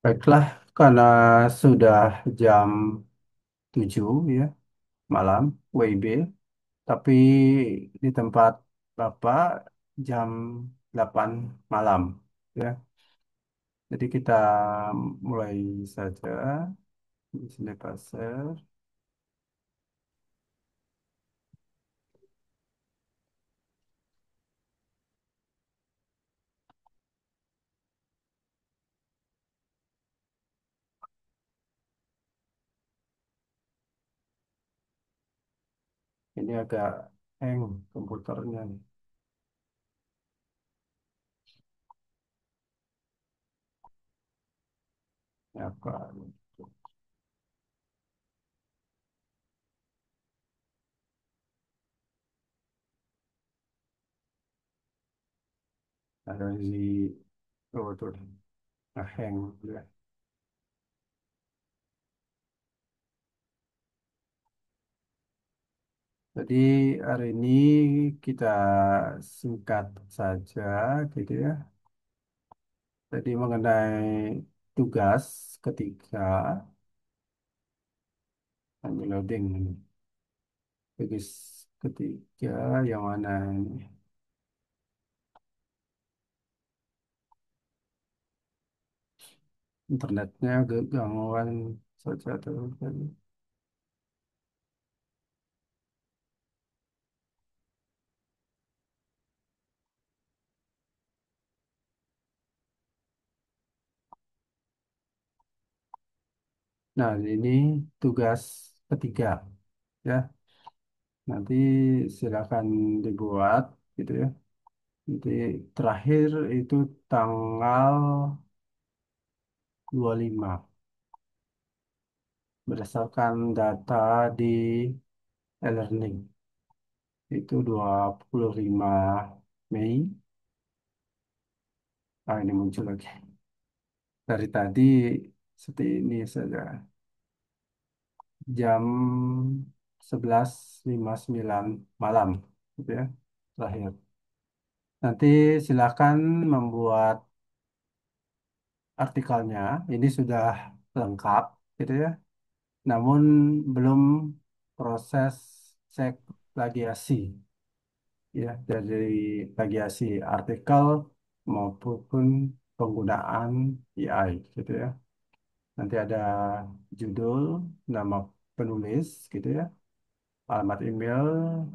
Baiklah, karena sudah jam 7 ya malam WIB, tapi di tempat Bapak jam 8 malam ya. Jadi kita mulai saja di sini pasar. Ini agak hang komputernya nih. Ya, apa? Ada di oh tuh hang ya. Jadi hari ini kita singkat saja gitu ya. Jadi mengenai tugas ketiga, ini loading ini. Tugas ketiga yang mana ini? Internetnya agak gangguan saja terus. Nah, ini tugas ketiga ya. Nanti silakan dibuat gitu ya. Nanti terakhir itu tanggal 25 berdasarkan data di e-learning. Itu 25 Mei. Ah, ini muncul lagi. Dari tadi seperti ini saja. Jam 11.59 malam. Gitu ya. Terakhir. Nanti silakan membuat artikelnya. Ini sudah lengkap. Gitu ya. Namun belum proses cek plagiasi. Ya, dari plagiasi artikel maupun penggunaan AI gitu ya. Nanti ada judul, nama penulis gitu ya, alamat email,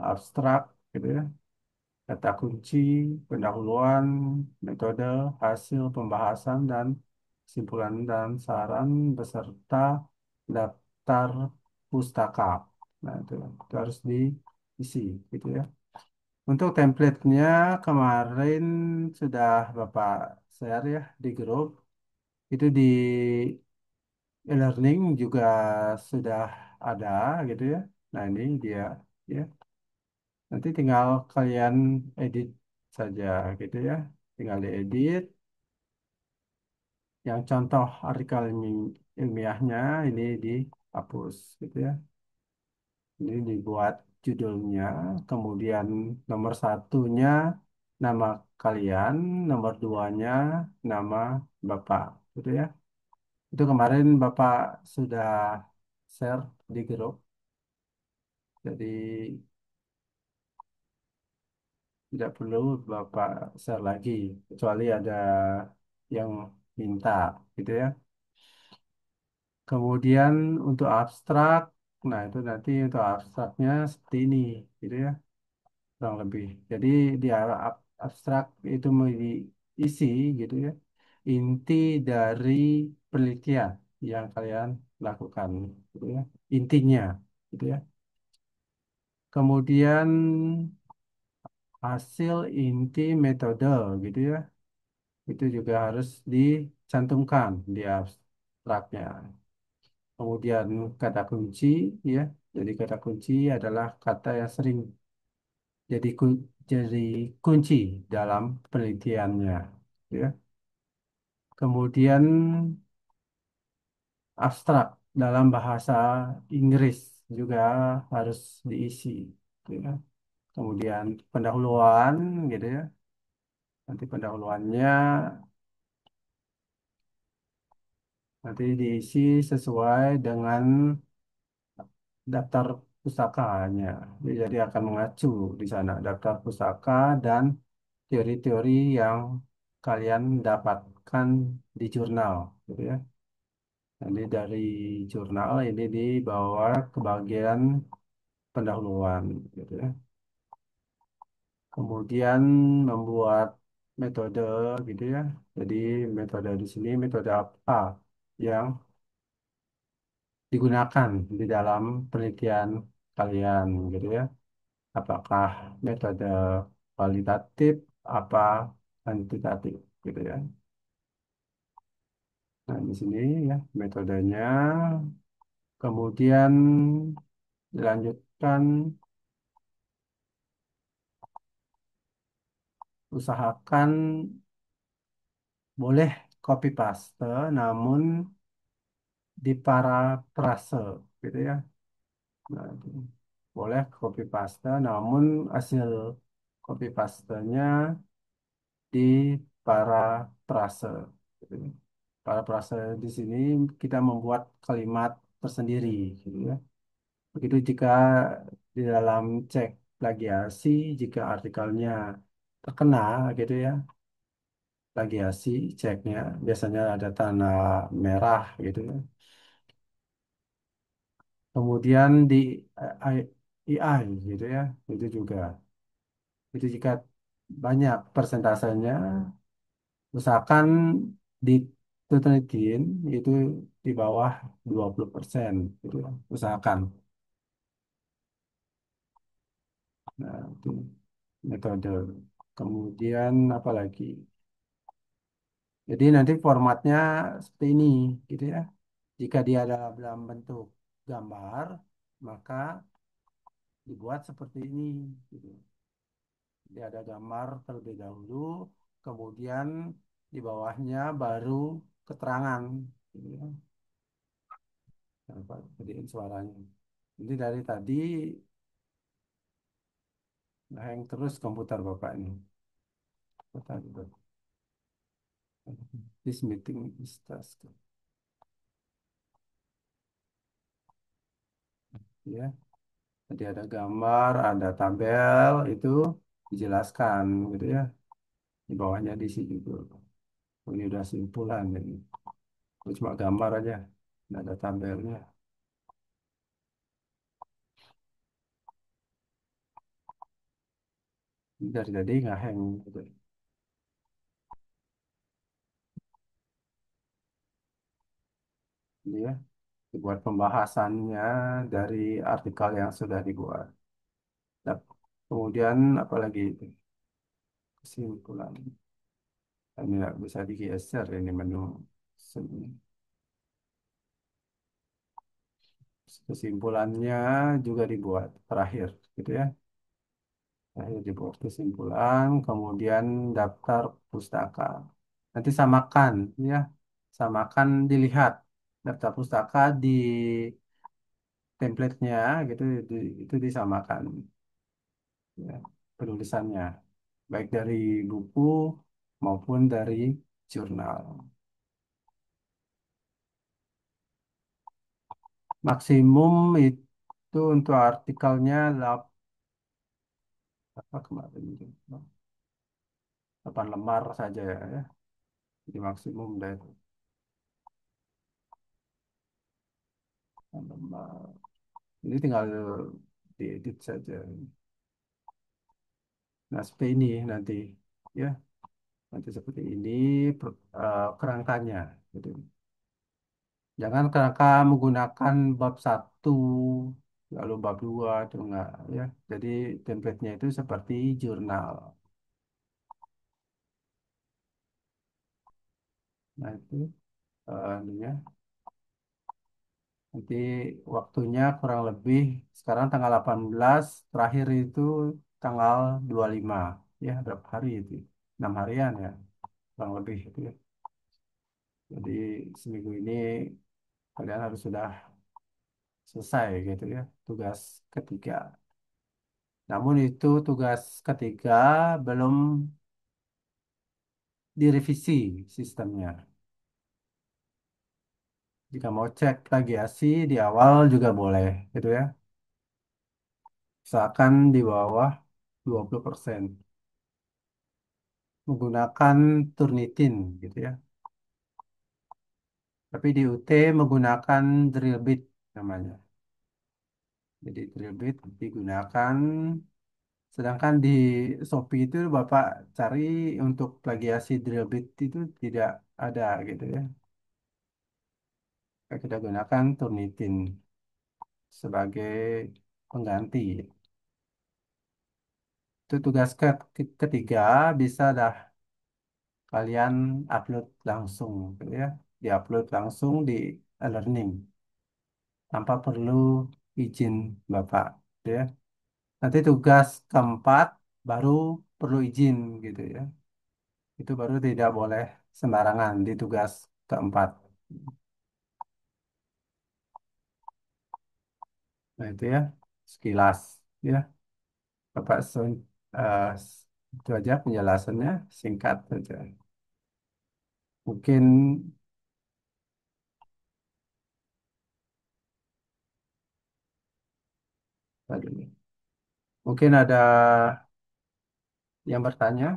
abstrak gitu ya, kata kunci, pendahuluan, metode, hasil pembahasan dan kesimpulan dan saran beserta daftar pustaka. Nah, itu harus diisi gitu ya. Untuk template-nya kemarin sudah Bapak share ya di grup. Itu di e-learning juga sudah ada gitu ya. Nah, ini dia ya. Nanti tinggal kalian edit saja gitu ya. Tinggal diedit. Yang contoh artikel ilmiahnya ini dihapus gitu ya. Ini dibuat judulnya, kemudian nomor satunya nama kalian, nomor duanya nama Bapak, gitu ya. Itu kemarin Bapak sudah share di grup, jadi tidak perlu Bapak share lagi, kecuali ada yang minta, gitu ya. Kemudian untuk abstrak, nah itu nanti untuk abstraknya seperti ini, gitu ya. Kurang lebih. Jadi di abstrak itu mau diisi gitu ya. Inti dari penelitian yang kalian lakukan gitu ya. Intinya gitu ya. Kemudian hasil inti metode gitu ya. Itu juga harus dicantumkan di abstraknya. Kemudian kata kunci ya. Jadi kata kunci adalah kata yang sering jadi kunci dalam penelitiannya ya. Kemudian abstrak dalam bahasa Inggris juga harus diisi gitu ya. Kemudian pendahuluan gitu ya. Nanti pendahuluannya Nanti diisi sesuai dengan daftar pustakanya. Jadi akan mengacu di sana daftar pustaka dan teori-teori yang kalian dapatkan di jurnal, gitu ya. Nanti dari jurnal ini dibawa ke bagian pendahuluan, gitu ya. Kemudian membuat metode, gitu ya. Jadi metode di sini metode apa yang digunakan di dalam penelitian kalian, gitu ya. Apakah metode kualitatif apa kuantitatif, gitu ya. Nah, di sini ya metodenya. Kemudian dilanjutkan, usahakan boleh copy paste, namun di parafrase, gitu ya. Nah, itu boleh copy paste, namun hasil copy pastenya di parafrase, gitu ya. Parafrase di sini kita membuat kalimat tersendiri, gitu ya. Begitu jika di dalam cek plagiasi, jika artikelnya terkena, gitu ya, plagiasi, ceknya biasanya ada tanda merah, gitu ya. Kemudian di AI, gitu ya, itu juga. Itu jika banyak persentasenya, usahakan di Tutunitin itu di bawah 20%, gitu ya. Usahakan. Nah, itu metode. Kemudian apa lagi? Jadi nanti formatnya seperti ini, gitu ya. Jika dia dalam bentuk gambar, maka dibuat seperti ini, gitu. Dia ada gambar terlebih dahulu, kemudian di bawahnya baru keterangan, gitu ya. Apa, gedein suaranya. Jadi dari tadi hang terus komputer Bapak ini. Bentar, bentar. This meeting is task. Ya, jadi ada gambar, ada tabel, itu dijelaskan, gitu ya. Di bawahnya diisi juga. Oh, ini udah simpulan ini. Ini cuma gambar aja, nggak ada tabelnya. Ini dari tadi nggak hang, gitu. Ini ya, dibuat pembahasannya dari artikel yang sudah dibuat. Nah, kemudian apalagi itu kesimpulan. Ini nggak bisa digeser ini menu. Kesimpulannya juga dibuat terakhir, gitu ya. Terakhir dibuat kesimpulan, kemudian daftar pustaka. Nanti samakan, ya, samakan dilihat daftar pustaka di template-nya, gitu, itu disamakan, ya, penulisannya, baik dari buku maupun dari jurnal. Maksimum itu untuk artikelnya apa kemarin itu, 8 lembar saja ya. Jadi maksimum dari 8 lembar. Ini tinggal diedit saja. Nah, seperti ini nanti, ya, nanti seperti ini kerangkanya, gitu. Jangan kerangka menggunakan bab satu lalu bab 2 itu enggak, ya. Jadi template-nya itu seperti jurnal. Nah, itu ininya. Nanti waktunya kurang lebih sekarang tanggal 18, terakhir itu tanggal 25. Ya, berapa hari itu? 6 harian ya, kurang lebih itu ya. Jadi seminggu ini kalian harus sudah selesai, gitu ya, tugas ketiga. Namun itu tugas ketiga belum direvisi sistemnya. Jika mau cek plagiasi di awal juga boleh, gitu ya. Usahakan di bawah 20% menggunakan Turnitin, gitu ya. Tapi di UT menggunakan drill bit namanya. Jadi drill bit digunakan, sedangkan di Shopee itu Bapak cari untuk plagiasi drill bit itu tidak ada gitu ya. Kita gunakan Turnitin sebagai pengganti. Itu tugas ketiga, bisa dah kalian upload langsung gitu ya. Diupload langsung di e-learning tanpa perlu izin Bapak gitu ya. Nanti tugas keempat baru perlu izin gitu ya. Itu baru tidak boleh sembarangan di tugas keempat. Nah itu ya sekilas ya. Bapak eh, itu aja penjelasannya singkat saja. Mungkin aduh, mungkin ada yang bertanya,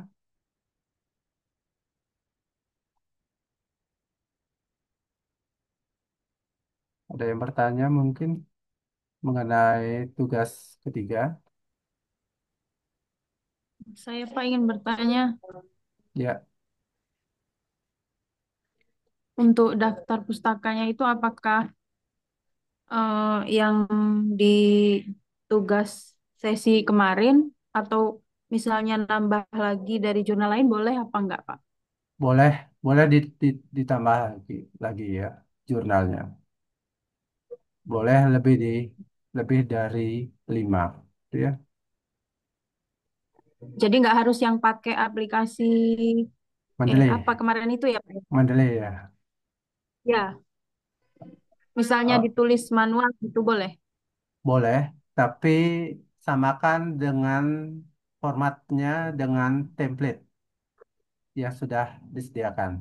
ada yang bertanya mungkin mengenai tugas ketiga. Saya Pak ingin bertanya, Ya, untuk daftar pustakanya itu apakah yang di tugas sesi kemarin atau misalnya nambah lagi dari jurnal lain boleh apa enggak, Pak? boleh boleh ditambah lagi ya jurnalnya. Boleh lebih dari 5, gitu ya. Jadi nggak harus yang pakai aplikasi apa Mendeley, kemarin itu ya, Pak? Mendeley ya. Ya, misalnya Oh, ditulis manual itu boleh. boleh, tapi samakan dengan formatnya dengan template yang sudah disediakan.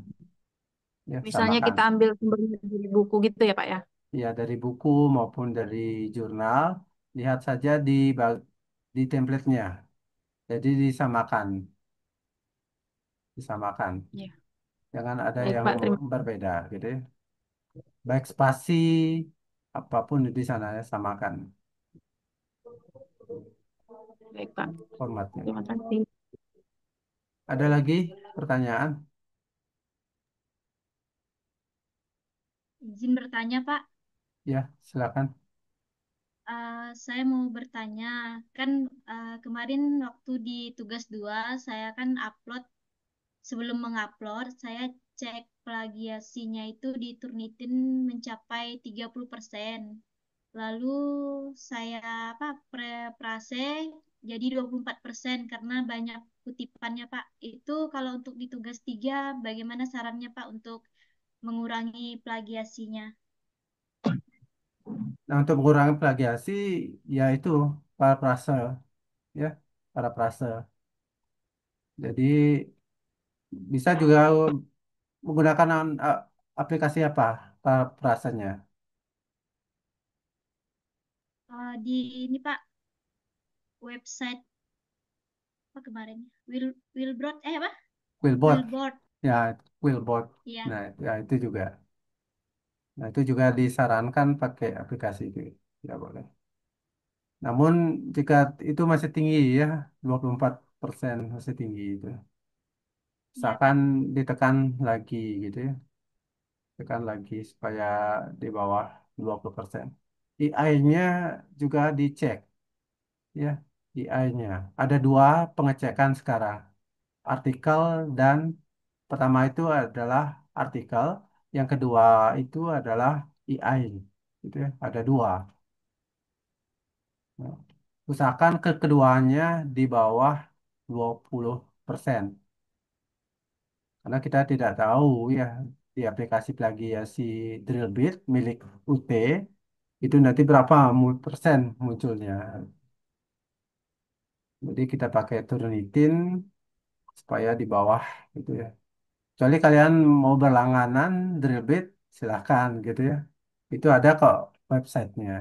Ya, Misalnya kita samakan. ambil sumbernya dari buku gitu ya, Pak ya. Ya, dari buku maupun dari jurnal, lihat saja di template-nya. Jadi disamakan. Iya. Jangan ada Baik, yang Pak. Terima berbeda, gitu ya. Baik spasi apapun di sana ya, samakan Baik, Pak. formatnya. Terima kasih. Ada lagi pertanyaan? Izin bertanya, Pak. Ya, silakan. Saya mau bertanya, kan kemarin waktu di tugas 2, saya kan upload, sebelum mengupload, saya cek plagiasinya itu di Turnitin mencapai 30%. Lalu saya prase jadi 24% karena banyak kutipannya, Pak. Itu kalau untuk di tugas 3, bagaimana sarannya, Pak, untuk mengurangi plagiasinya? Nah, untuk mengurangi plagiasi, ya itu parafrase, ya, parafrase. Jadi bisa juga menggunakan aplikasi apa parafrasenya? Di ini, Pak, website apa kemarin? Wilbrod apa? Quillbot, Wilbord. ya, Quillbot. Iya. Nah, ya itu juga. Nah, itu juga disarankan pakai aplikasi itu. Ya boleh. Namun jika itu masih tinggi ya, 24% masih tinggi itu. Iya, Usahakan Pak. ditekan lagi gitu ya. Tekan lagi supaya di bawah 20%. AI-nya juga dicek ya. AI-nya. Ada dua pengecekan sekarang. Artikel dan pertama itu adalah artikel. Yang kedua itu adalah AI. Gitu ya. Ada dua. Nah, usahakan keduanya di bawah 20%. Karena kita tidak tahu ya di aplikasi plagiasi Drillbit milik UT itu nanti berapa persen munculnya. Jadi kita pakai Turnitin supaya di bawah gitu ya. Kecuali kalian mau berlangganan Drillbit, silahkan gitu ya. Itu ada kok websitenya.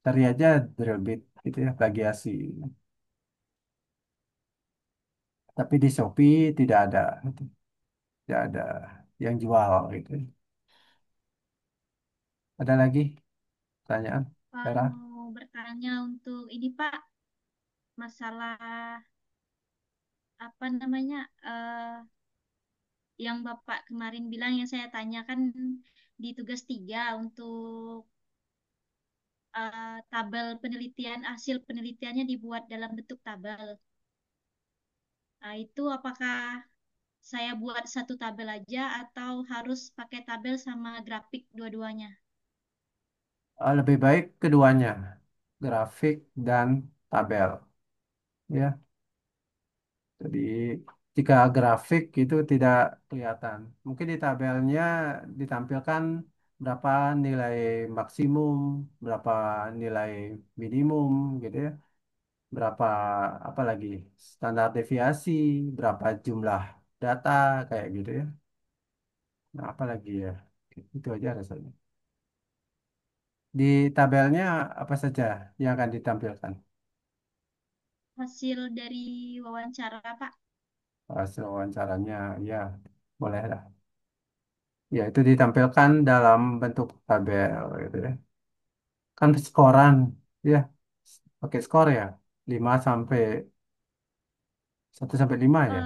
Cari aja Drillbit gitu ya, plagiasi. Tapi di Shopee tidak ada, gitu. Tidak ada yang jual gitu. Ada lagi pertanyaan, Vera? Mau bertanya untuk ini Pak, masalah apa namanya yang Bapak kemarin bilang yang saya tanyakan di tugas 3 untuk tabel penelitian, hasil penelitiannya dibuat dalam bentuk tabel. Nah, itu apakah saya buat satu tabel aja atau harus pakai tabel sama grafik dua-duanya? Lebih baik keduanya, grafik dan tabel. Ya, jadi jika grafik itu tidak kelihatan, mungkin di tabelnya ditampilkan berapa nilai maksimum, berapa nilai minimum, gitu ya, berapa apa lagi standar deviasi, berapa jumlah data kayak gitu ya. Nah, apa lagi ya? Itu aja rasanya. Di tabelnya apa saja yang akan ditampilkan? Hasil dari wawancara, Pak. Hasil wawancaranya, ya boleh lah. Ya, itu ditampilkan dalam bentuk tabel gitu ya. Kan skoran, ya, pakai skor ya, 5 sampai 1 sampai 5 ya.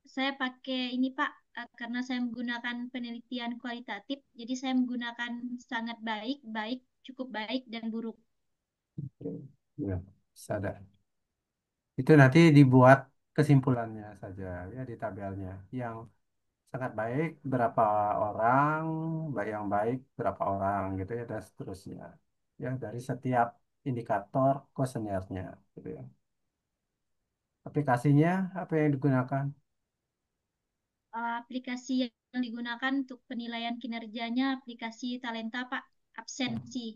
Saya pakai ini Pak, karena saya menggunakan penelitian kualitatif, jadi saya menggunakan sangat baik, baik, cukup baik, dan buruk. Oke. Ya, sadar. Itu nanti dibuat kesimpulannya saja ya di tabelnya. Yang sangat baik berapa orang, yang baik berapa orang gitu ya dan seterusnya. Ya, dari setiap indikator kuesionernya gitu ya. Aplikasinya apa yang digunakan? Aplikasi yang digunakan untuk penilaian kinerjanya aplikasi Talenta Pak, absensi.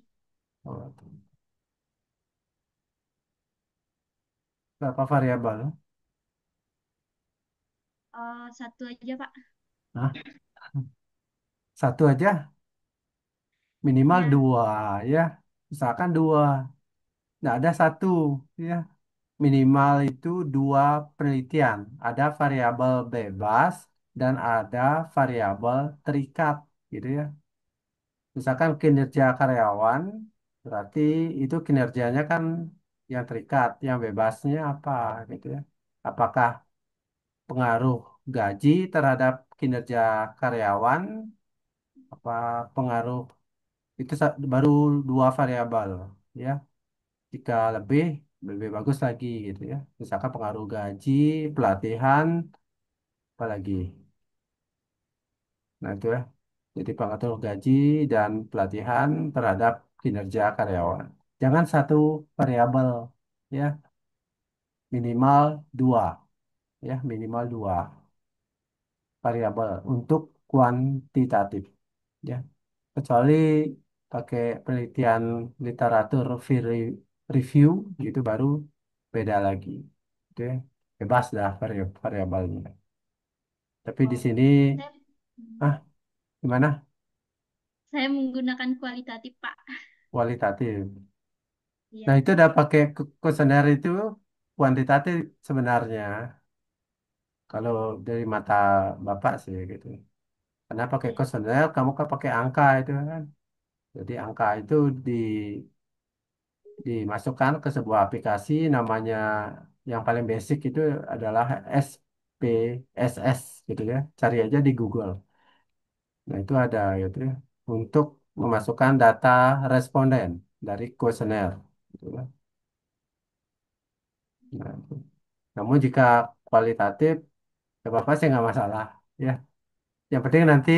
Oh, berapa variabel? Satu aja Pak. Nah, satu aja, minimal Ya, dua ya. Misalkan dua, nggak ada satu ya. Minimal itu dua penelitian. Ada variabel bebas dan ada variabel terikat gitu ya. Misalkan kinerja karyawan, berarti itu kinerjanya kan yang terikat, yang bebasnya apa gitu ya. Apakah pengaruh gaji terhadap kinerja karyawan, apa pengaruh itu baru dua variabel ya. Jika lebih bagus lagi gitu ya. Misalkan pengaruh gaji, pelatihan, apalagi. Nah itu ya. Jadi pengatur gaji dan pelatihan terhadap kinerja karyawan. Jangan satu variabel ya, minimal dua ya, minimal dua variabel untuk kuantitatif ya. Kecuali pakai penelitian literatur review itu baru beda lagi. Itu ya. Bebas dah variabelnya. Tapi di oh, sini saya, ah gimana? saya menggunakan kualitatif Pak. Kualitatif. Nah, Iya, itu udah pakai kuesioner itu kuantitatif sebenarnya. Kalau dari mata Bapak sih gitu. Karena pakai iya. kuesioner kamu kan pakai angka itu kan. Jadi angka itu di dimasukkan ke sebuah aplikasi namanya yang paling basic itu adalah SPSS gitu ya. Cari aja di Google. Nah, itu ada gitu ya. Untuk memasukkan data responden dari kuesioner gitu ya. Nah, itu. Namun jika kualitatif ya apa sih nggak masalah ya. Yang penting nanti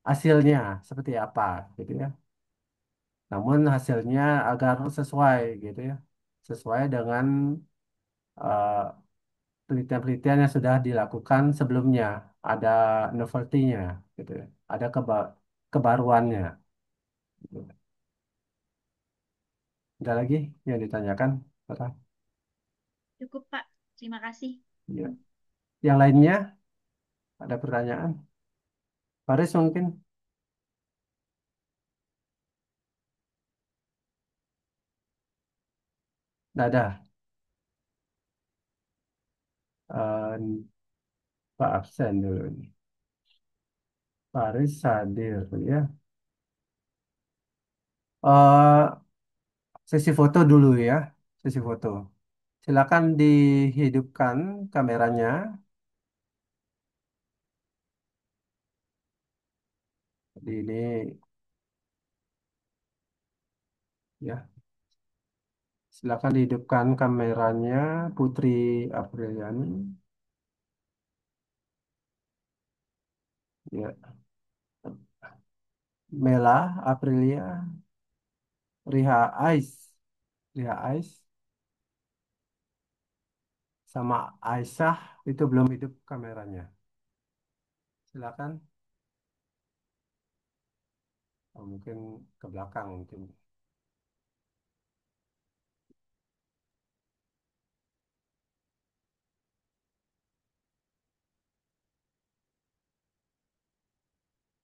hasilnya seperti apa gitu ya. Namun hasilnya agar sesuai gitu ya. Sesuai dengan eh, penelitian-penelitian yang sudah dilakukan sebelumnya. Ada novelty-nya gitu ya. Ada kebaruannya. Gitu. Ada lagi yang ditanyakan? Farah? Cukup Pak. Terima kasih. Ya. Yang lainnya ada pertanyaan? Paris mungkin. Nggak ada. Eh, Pak absen dulu nih. Paris hadir ya. eh Sesi foto dulu ya. Sesi foto. Silakan dihidupkan kameranya. Jadi ini ya. Silakan dihidupkan kameranya Putri Apriliani. Ya. Mela Aprilia, Riha Ais, Riha Ais, sama Aisyah itu belum hidup kameranya. Silakan. Oh, mungkin ke belakang mungkin.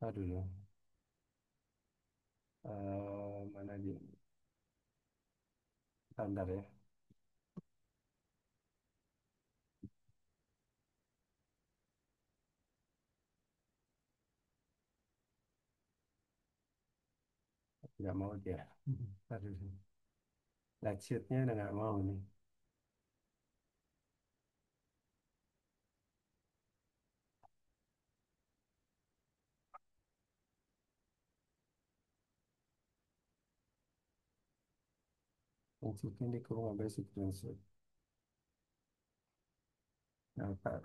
Aduh, mana dia? Bentar ya. Nggak mau dia. Aduh, light sheet-nya udah nggak mau nih. Masukin di kurung basic screenshot. Nah, Pak,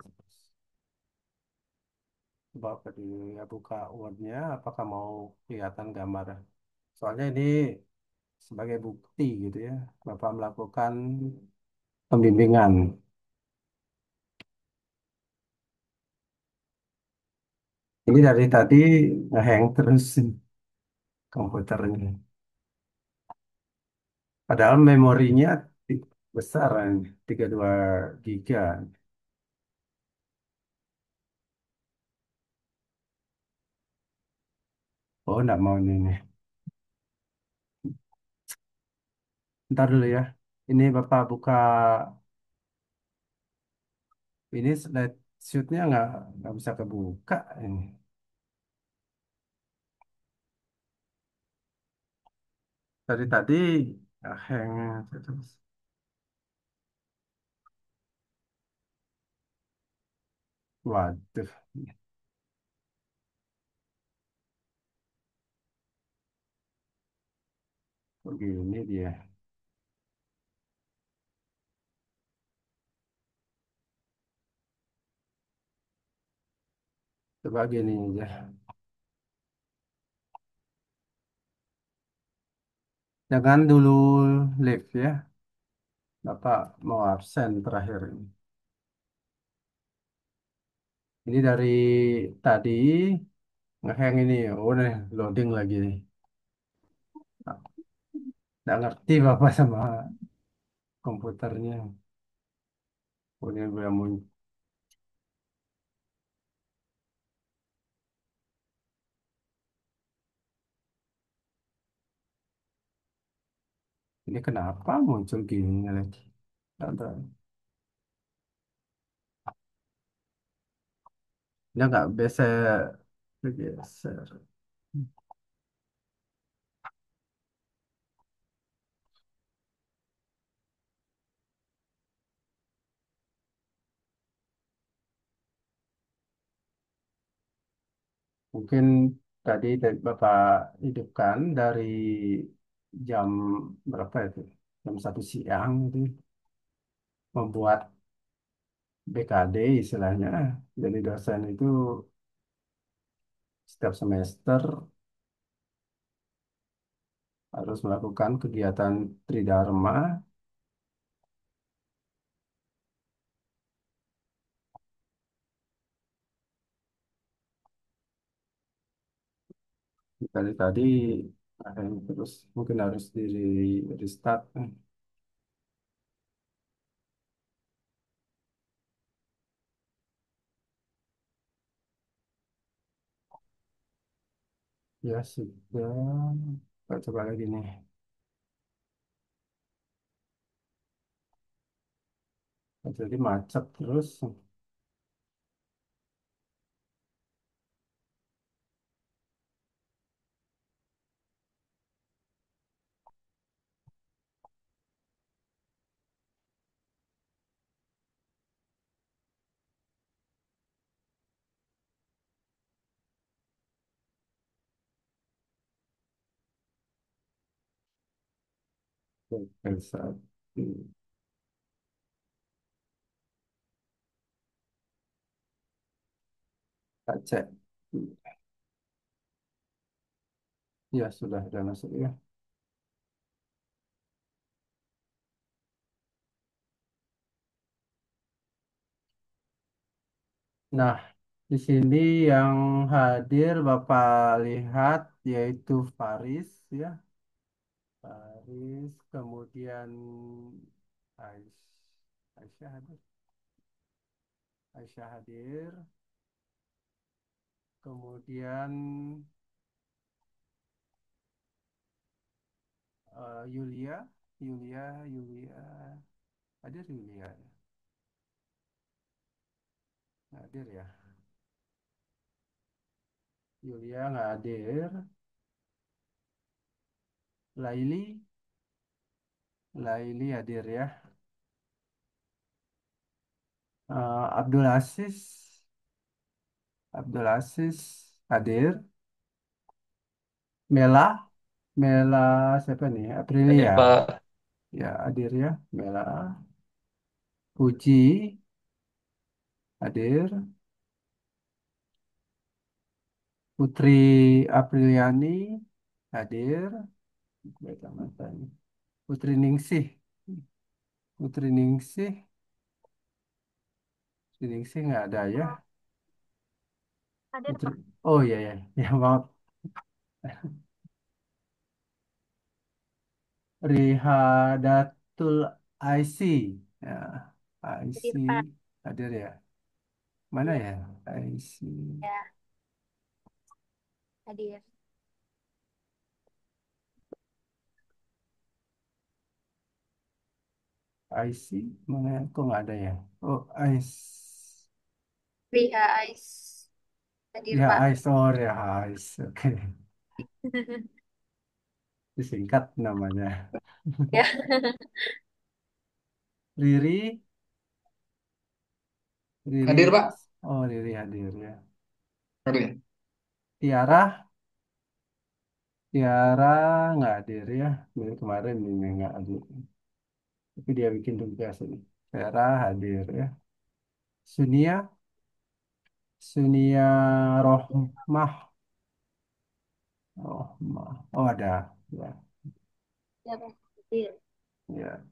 coba apa dulu ya buka Word-nya. Apakah mau kelihatan gambar? Soalnya ini sebagai bukti gitu ya. Bapak melakukan pembimbingan. Ini dari tadi ngehang terus komputernya. Padahal memorinya besar, 32 giga. Oh, enggak mau ini nih. Ntar dulu ya. Ini Bapak buka, ini slide shoot-nya nggak bisa kebuka ini. Dari tadi hang terus. Waduh, begini dia. Coba gini aja. Jangan dulu live ya. Bapak mau absen terakhir ini. Ini dari tadi ngehang ini. Oh, nih, loading lagi nih. Nggak ngerti Bapak sama komputernya. Oh, ini udah ini kenapa muncul gini lagi? Ada. Dia nggak bisa bergeser. Mungkin tadi Bapak hidupkan dari jam berapa itu? Jam 1 siang itu membuat BKD istilahnya. Jadi dosen itu setiap semester harus melakukan kegiatan Tridharma. Dari tadi terus mungkin harus di restart. Ya sudah. Kita coba lagi nih. Jadi macet terus. Oke, satu. Kita cek. Ya sudah masuk ya. Nah, di sini yang hadir Bapak lihat yaitu Faris ya. Faris, kemudian Ais- Aisyah hadir. Aisyah hadir. Kemudian Yulia, Yulia hadir Yulia, hadir ya. Yulia nggak hadir. Laili, Laili hadir ya. Abdul Aziz, Abdul Aziz hadir. Mela, Mela siapa nih? Hadir Aprilia, Pak. ya hadir ya. Mela, Puji hadir. Putri Apriliani hadir. Baca matanya. Putri Ningsih, Putri Ningsih, Putri Ningsih nggak ada ya. Hadir, Putri, Pak. oh iya ya, ya maaf. Rihadatul IC, ya, Hadir, IC Pak. hadir ya. Mana Hadir. ya? IC, Ya, hadir. IC mana? Kok nggak ada ya? Oh, IC, Liha Ais. Hadir, ya Pak. IC, oh ya IC, oke. Disingkat namanya. Ya, Riri, Riri, Hadir Pak. oh Riri hadir ya. Hadir. Tiara, Tiara nggak hadir ya. Dari kemarin ini nggak hadir. Tapi dia bikin tugas ini. Tiara hadir ya. Sunia, Sunia Rohmah, Rohmah. Oh ada, ya, ya, Pak. Hadir. ya.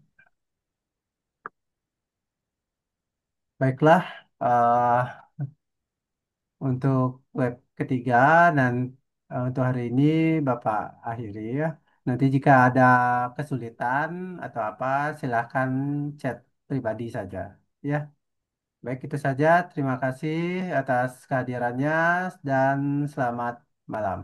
Baiklah, eh, untuk web ketiga dan untuk hari ini Bapak akhiri ya. Nanti jika ada kesulitan atau apa, silahkan chat pribadi saja. Ya, baik itu saja. Terima kasih atas kehadirannya dan selamat malam.